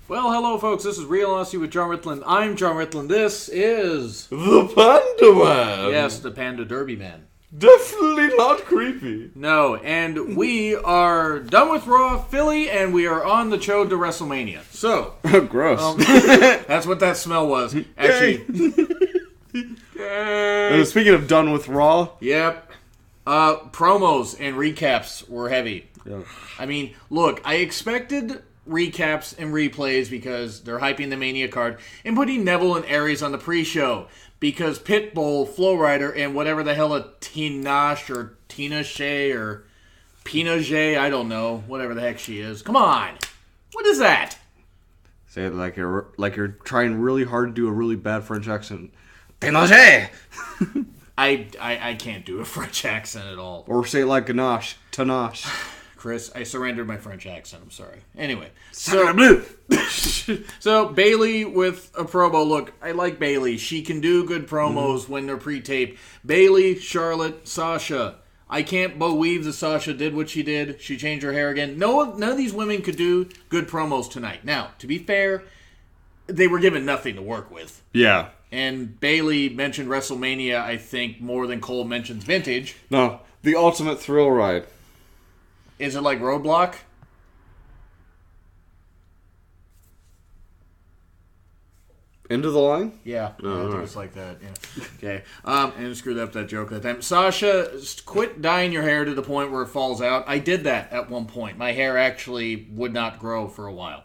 Well, hello, folks. This is Real Honesty with John Ritland. I'm John Ritland. This is... The Panda Man! Yes, the Panda Derby Man. Definitely not creepy. No, and we are done with Raw Philly, and we are on the Chode to WrestleMania. So... Gross. That's what that smell was. Actually... Speaking of done with Raw... Yep. Promos and recaps were heavy. Yeah. I mean, look, I expected... recaps and replays because they're hyping the Mania card and putting Neville and Aries on the pre-show because Pitbull, Flowrider, and whatever the hell a Tinash or Tina Shea or Pinochet, I don't know, whatever the heck she is. Come on. What is that? Say it like you're trying really hard to do a really bad French accent. Pinochet! I can't do a French accent at all. Or say it like Ganache. Tanache. Chris, I surrendered my French accent. I'm sorry. Anyway. So blue. So, Bayley with a promo. Look, I like Bayley. She can do good promos when they're pre-taped. Bayley, Charlotte, Sasha. I can't believe that Sasha did what she did. She changed her hair again. None of these women could do good promos tonight. Now, to be fair, they were given nothing to work with. Yeah. And Bayley mentioned WrestleMania, I think, more than Cole mentions Vintage. No, the ultimate thrill ride. Is it like Roadblock? Into the line? Yeah, I think it's like that. Yeah. Okay. And screwed up that joke that time. Sasha, quit dyeing your hair to the point where it falls out. I did that at one point. My hair actually would not grow for a while.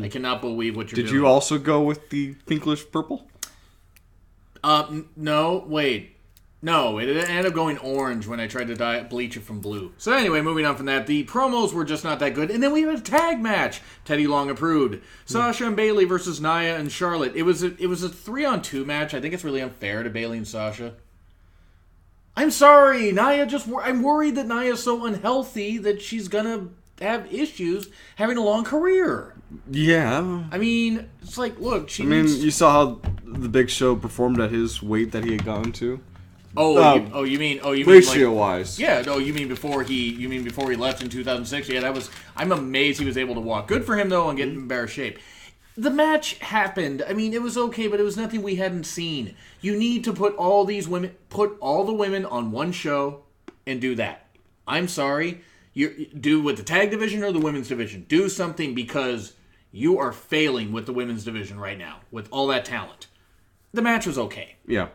I cannot believe what you're doing. Did you also go with the pinkish purple? No, wait. No, it ended up going orange when I tried to bleach it from blue. So anyway, moving on from that, the promos were just not that good. And then we had a tag match. Teddy Long approved. Sasha and Bayley versus Nia and Charlotte. It was a 3-on-2 match. I think it's really unfair to Bayley and Sasha. I'm sorry, Nia. I'm worried that Nia's so unhealthy that she's gonna have issues having a long career. Yeah. I mean, it's like, look, you saw how the Big Show performed at his weight that he had gotten to. You mean ratio wise? Yeah, no, you mean before he left in 2006? Yeah, I'm amazed he was able to walk. Good for him though, and get in better shape. The match happened. I mean, it was okay, but it was nothing we hadn't seen. You need to put all the women on one show and do that. I'm sorry, you do with the tag division or the women's division. Do something because you are failing with the women's division right now with all that talent. The match was okay. Yeah.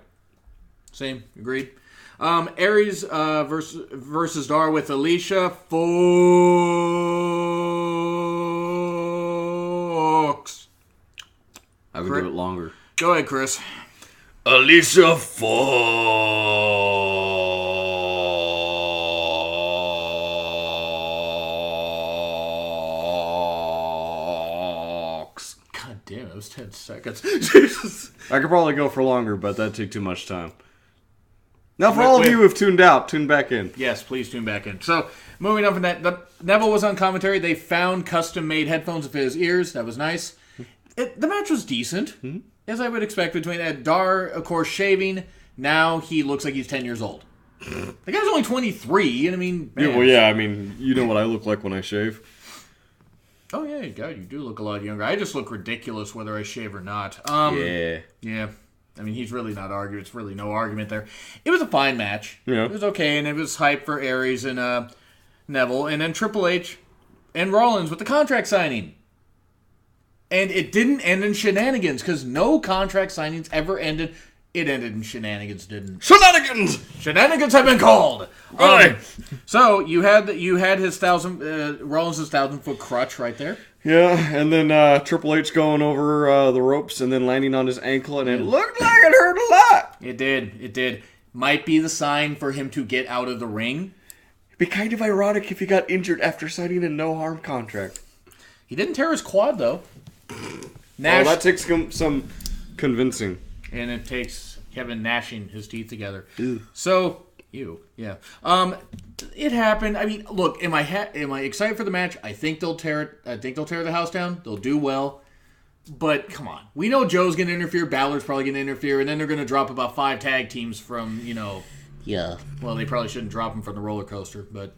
Same, agreed. Aries versus Dar with Alicia Fox. I would do it longer. Go ahead, Chris. Alicia Fox. God damn, that was 10 seconds. Jesus. I could probably go for longer, but that'd take too much time. Now, for all of you who have tuned out, tune back in. Yes, please tune back in. So, moving on from that, Neville was on commentary. They found custom-made headphones for his ears. That was nice. The match was decent, as I would expect between that. Dar, of course, shaving. Now he looks like he's 10 years old. The guy's only 23, and I mean... Man. Yeah, you know what I look like when I shave. Oh, yeah, God, you do look a lot younger. I just look ridiculous whether I shave or not. Yeah. I mean, he's really not arguing. It's really no argument there. It was a fine match. Yeah. It was okay, and it was hype for Aries and Neville. And then Triple H and Rollins with the contract signing. And it didn't end in shenanigans, because no contract signings ever ended. It ended in shenanigans, didn't? Shenanigans! Shenanigans have been called! Right. So, you had his Rollins' 1,000-foot crutch right there. Yeah, and then Triple H going over the ropes and then landing on his ankle, and it looked like it hurt a lot. It did. Might be the sign for him to get out of the ring. It'd be kind of ironic if he got injured after signing a no-harm contract. He didn't tear his quad, though. Nash, that takes some convincing. And it takes Kevin gnashing his teeth together. Ew. So, yeah. It happened. I mean, look, am I excited for the match? I think they'll tear it. I think they'll tear the house down. They'll do well. But come on, we know Joe's going to interfere. Balor's probably going to interfere, and then they're going to drop about 5 tag teams from, Yeah. Well, they probably shouldn't drop them from the roller coaster, but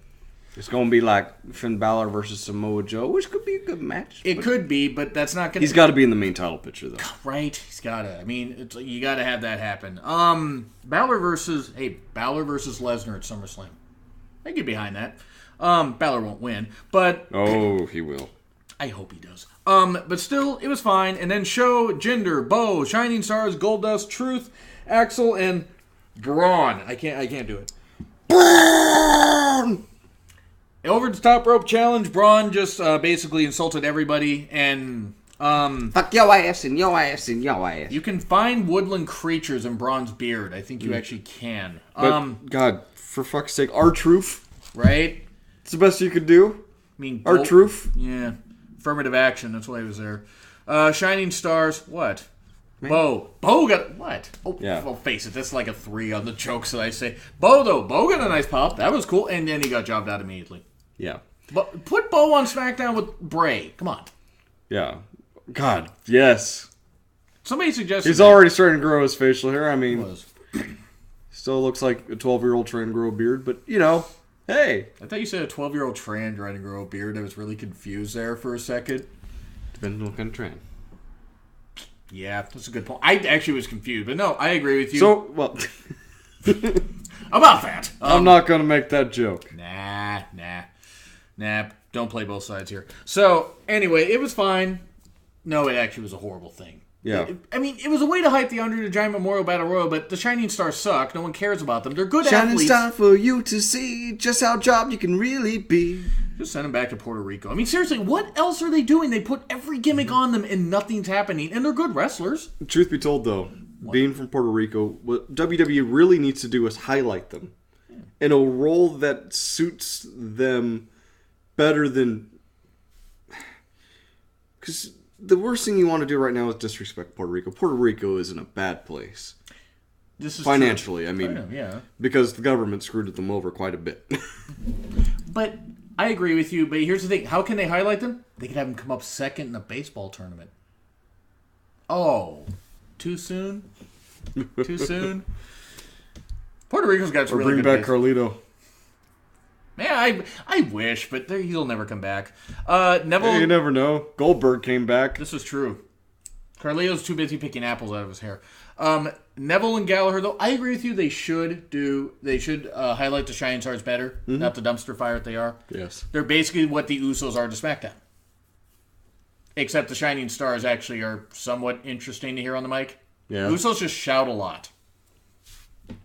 It's going to be like Finn Balor versus Samoa Joe, which could be a good match. It could be, but that's not going to... He's got to be in the main title picture, though. Right? He's got to. I mean, you got to have that happen. Balor versus Lesnar at SummerSlam. I get behind that. Balor won't win, but... Oh, he will. I hope he does. But still, it was fine. And then Show, Jinder, Bo, Shining Stars, Goldust, Truth, Axel, and Braun. I can't do it. Braun! Over the top rope challenge, Braun just basically insulted everybody, and fuck your ass and your ass and your ass. You can find woodland creatures in Braun's beard. I think you actually can. But, God, for fuck's sake, R-Truth. Right? It's the best you could do. I mean, R-Truth. Yeah. Affirmative action, that's why he was there. Shining Stars, what? Man. Bo got, what? Oh, yeah. Well, face it, that's like a 3 on the jokes that I say. Bo got a nice pop. That was cool. And then he got jobbed out immediately. Yeah. But put Bo on SmackDown with Bray. Come on. Yeah. God, yes. Somebody suggested he's already starting to grow his facial hair. I mean, he still looks like a 12-year-old trying to grow a beard, but, you know, hey. I thought you said a 12-year-old trying to grow a beard. I was really confused there for a second. Depending on what kind of trend. Yeah, that's a good point. I actually was confused, but no, I agree with you. So, well... About that. I'm not going to make that joke. Nah. Don't play both sides here. So, anyway, it was fine. No, it actually was a horrible thing. Yeah. It was a way to hype the Andre the Giant Memorial Battle Royal, but the Shining Stars suck. No one cares about them. They're good athletes. Shining star for you to see just how job you can really be. Just send them back to Puerto Rico. I mean, seriously, what else are they doing? They put every gimmick on them and nothing's happening, and they're good wrestlers. Truth be told, though, being from Puerto Rico, what WWE really needs to do is highlight them in a role that suits them better than... Because the worst thing you want to do right now is disrespect Puerto Rico. Puerto Rico is in a bad place. This is financially, true. I mean, yeah. Because the government screwed them over quite a bit. But I agree with you, but here's the thing. How can they highlight them? They could have them come up second in a baseball tournament. Oh, too soon? Too soon? Puerto Rico's got some really good bring back Carlito. Man, I wish, but he'll never come back. Neville... Hey, you never know. Goldberg came back. This is true. Carlito's too busy picking apples out of his hair. Neville and Gallagher, though, I agree with you. They should highlight the Shining Stars better, not the dumpster fire that they are. Yes. They're basically what the Usos are to SmackDown. Except the Shining Stars actually are somewhat interesting to hear on the mic. Yeah. Usos just shout a lot.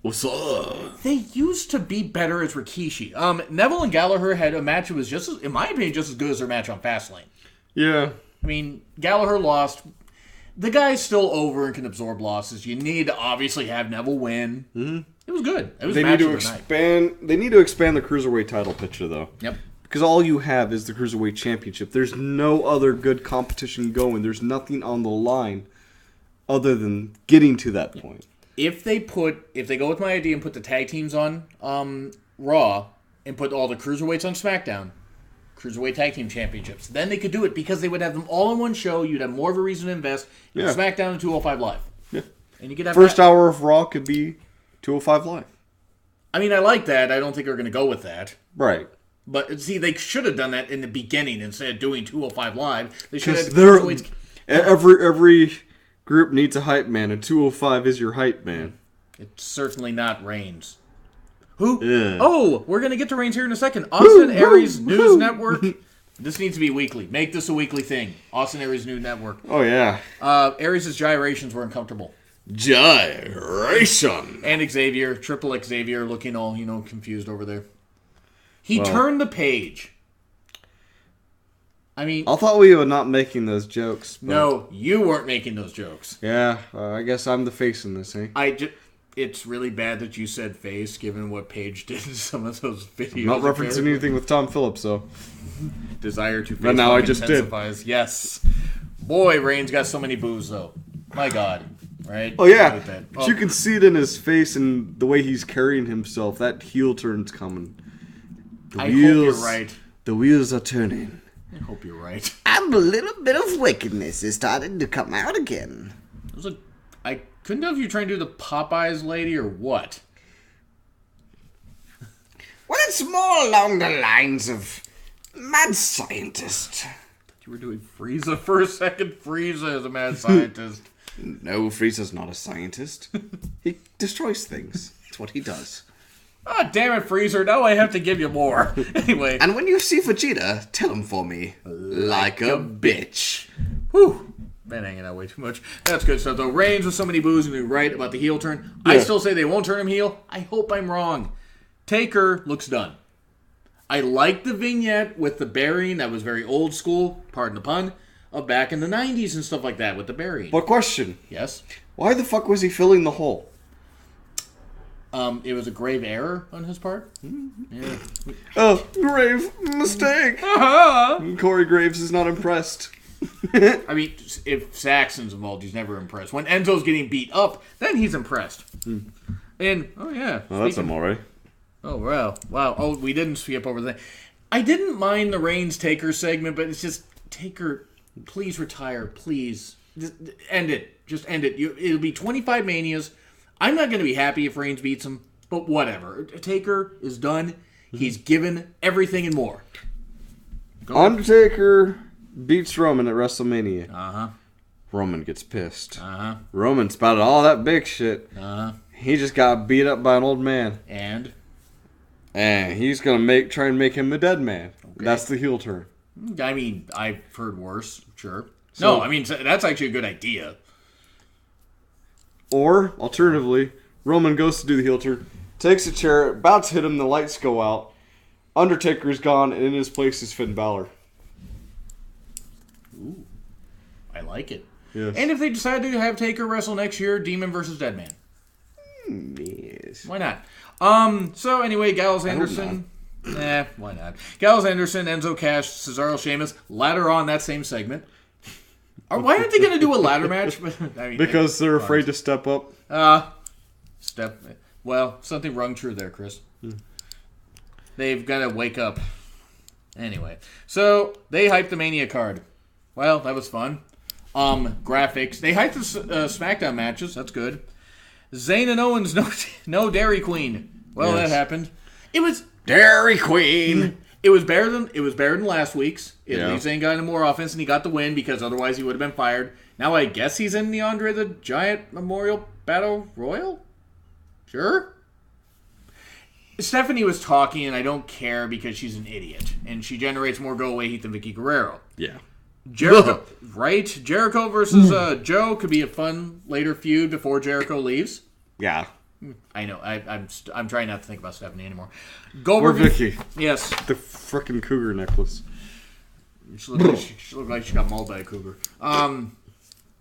What's up? They used to be better as Rikishi. Neville and Gallagher had a match that was just as, in my opinion, just as good as their match on Fastlane. Yeah. I mean, Gallagher lost. The guy's still over and can absorb losses. You need to obviously have Neville win. Mm-hmm. It was good. It was They need to expand. They need to expand the cruiserweight title picture, though. Yep. Because all you have is the cruiserweight championship. There's no other good competition going. There's nothing on the line other than getting to that point. If they go with my idea and put the tag teams on Raw and put all the cruiserweights on SmackDown, cruiserweight tag team championships, then they could do it because they would have them all in one show. You'd have more of a reason to invest in SmackDown and 205 Live. Yeah. And you could have first hour of Raw could be 205 Live. I mean, I like that. I don't think they're going to go with that. Right. But see, they should have done that in the beginning instead of doing 205 Live. They should have every group needs a hype man, and 205 is your hype man. It's certainly not Reigns. Who? Yeah. Oh, we're going to get to Reigns here in a second. Austin Aries News Network. This needs to be weekly. Make this a weekly thing. Austin Aries News Network. Oh, yeah. Aries' gyrations were uncomfortable. Gyration. And Xavier, Triple Xavier, looking all, confused over there. He turned the page. I mean... I thought we were not making those jokes. But... No, you weren't making those jokes. Yeah, I guess I'm the face in this, eh? It's really bad that you said face, given what Paige did in some of those videos. I'm not referencing anything with Tom Phillips, though. Desire to face but now I just intensifies. Did. Yes. Boy, Reigns got so many boos, though. My God. Right? Oh, yeah. But you can see it in his face and the way he's carrying himself. That heel turn's coming. I hope you're right. The wheels are turning. I hope you're right. And a little bit of wickedness is starting to come out again. I couldn't know if you were trying to do the Popeyes lady or what. Well, it's more along the lines of mad scientist. You were doing Frieza for a second. Frieza is a mad scientist. No, Frieza's not a scientist. He destroys things. That's what he does. Oh, damn it, Freezer. Now I have to give you more. Anyway. And when you see Vegeta, tell him for me. Like a bitch. Whew. Been hanging out way too much. That's good stuff, though. Reigns with so many boos and you're right about the heel turn. Yeah. I still say they won't turn him heel. I hope I'm wrong. Taker looks done. I like the vignette with the burying. That was very old school, pardon the pun, of back in the 90s and stuff like that with the burying. But question. Yes? Why the fuck was he filling the hole? It was a grave error on his part. Yeah. Oh, grave mistake. Corey Graves is not impressed. I mean, if Saxon's involved, he's never impressed. When Enzo's getting beat up, then he's impressed. And, oh yeah. Oh, that's amore. Oh, wow. Wow. Oh, we didn't skip over that. I didn't mind the Reigns Taker segment, but it's just, Taker, please retire, please. Just end it. Just end it. It'll be 25 Manias. I'm not going to be happy if Reigns beats him, but whatever. Taker is done. He's given everything and more. Undertaker beats Roman at WrestleMania. Uh-huh. Roman gets pissed. Uh-huh. Roman spouted all that big shit. Uh-huh. He just got beat up by an old man. And he's gonna try and make him a dead man. Okay. That's the heel turn. I mean, I've heard worse. Sure. So, no, I mean, that's actually a good idea. Or, alternatively, Roman goes to do the heel turn, takes a chair, about to hit him, the lights go out. Undertaker's gone, and in his place is Finn Balor. Ooh. I like it. Yes. And if they decide to have Taker wrestle next year, Demon versus Deadman. Yes. Why not? So anyway, Gallows Anderson. Why not? Gallows Anderson, Enzo Cash, Cesaro Sheamus. Ladder on that same segment. Why aren't they going to do a ladder match? I mean, because they're afraid to step up. Well, something rung true there, Chris. They've got to wake up. Anyway, so they hyped the Mania card. Well, that was fun. Graphics. They hyped the SmackDown matches. That's good. Zayn and Owens, no Dairy Queen. Well, yes. That happened. It was Dairy Queen. It was better than last week's. At least Zayn got into more offense and he got the win because otherwise he would have been fired. Now I guess he's in the Andre the Giant Memorial Battle Royal? Sure. Stephanie was talking and I don't care because she's an idiot. And she generates more go-away heat than Vicky Guerrero. Yeah. Jericho, right? Jericho versus Joe could be a fun later feud before Jericho leaves. Yeah. I know. I'm trying not to think about Stephanie anymore. Goldberg or Vicky. Yes. The frickin' cougar necklace. She looked like she got mauled by a cougar.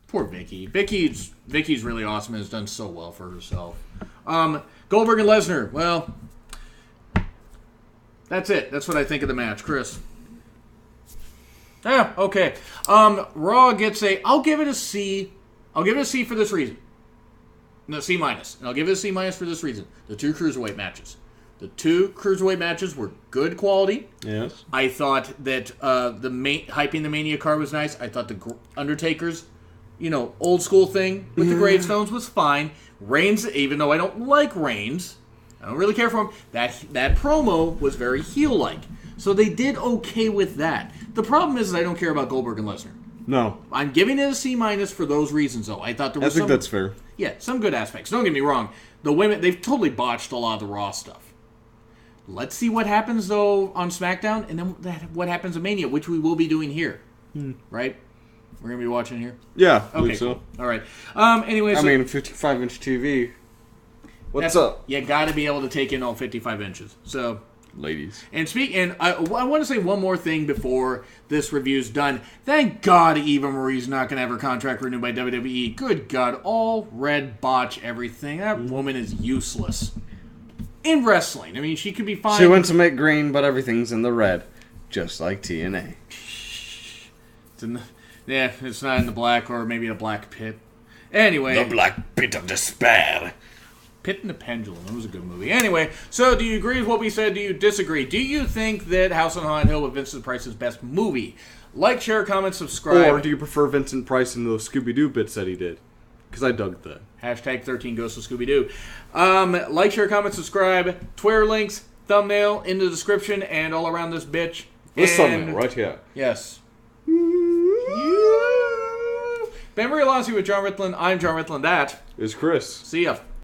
Poor Vicky. Vicky's really awesome and has done so well for herself. Goldberg and Lesnar. Well, that's it. That's what I think of the match, Chris. Yeah, okay. Raw gets I'll give it a C. I'll give it a C for this reason. No, C minus. And I'll give it a C minus for this reason. The two cruiserweight matches. The two cruiserweight matches were good quality. Yes. I thought that hyping the Mania card was nice. I thought the Undertaker's, old school thing with the gravestones was fine. Reigns, even though I don't like Reigns, I don't really care for him, that promo was very heel-like. So they did okay with that. The problem is I don't care about Goldberg and Lesnar. No. I'm giving it a C minus for those reasons, though. I thought there was I think that's fair. Yeah, some good aspects. Don't get me wrong. The women, they've totally botched a lot of the Raw stuff. Let's see what happens, though, on SmackDown, and then what happens at Mania, which we will be doing here. Right? We're going to be watching here? Yeah, I okay, think so. Cool. All right. Anyway, I mean, 55-inch TV. What's up? You got to be able to take in all 55 inches. So... Ladies. And I want to say one more thing before this review's done. Thank God Eva Marie's not going to have her contract renewed by WWE. Good God. All red botch everything. That woman is useless. In wrestling. I mean, she could be fine. She went to make green, but everything's in the red. Just like TNA. It's not in the black or maybe the black pit. Anyway. The black pit of despair. Pit and the Pendulum. It was a good movie. Anyway, so do you agree with what we said? Do you disagree? Do you think that House on Haunted Hill was Vincent Price's best movie? Like, share, comment, subscribe. Or do you prefer Vincent Price and those Scooby-Doo bits that he did? Because I dug that. Hashtag 13 Ghosts of Scooby-Doo. Like, share, comment, subscribe. Twitter links thumbnail in the description and all around this bitch. This And- thumbnail right here. Yes. Ben Velocity with John Ritland. I'm John Ritland. That. Is Chris. See ya.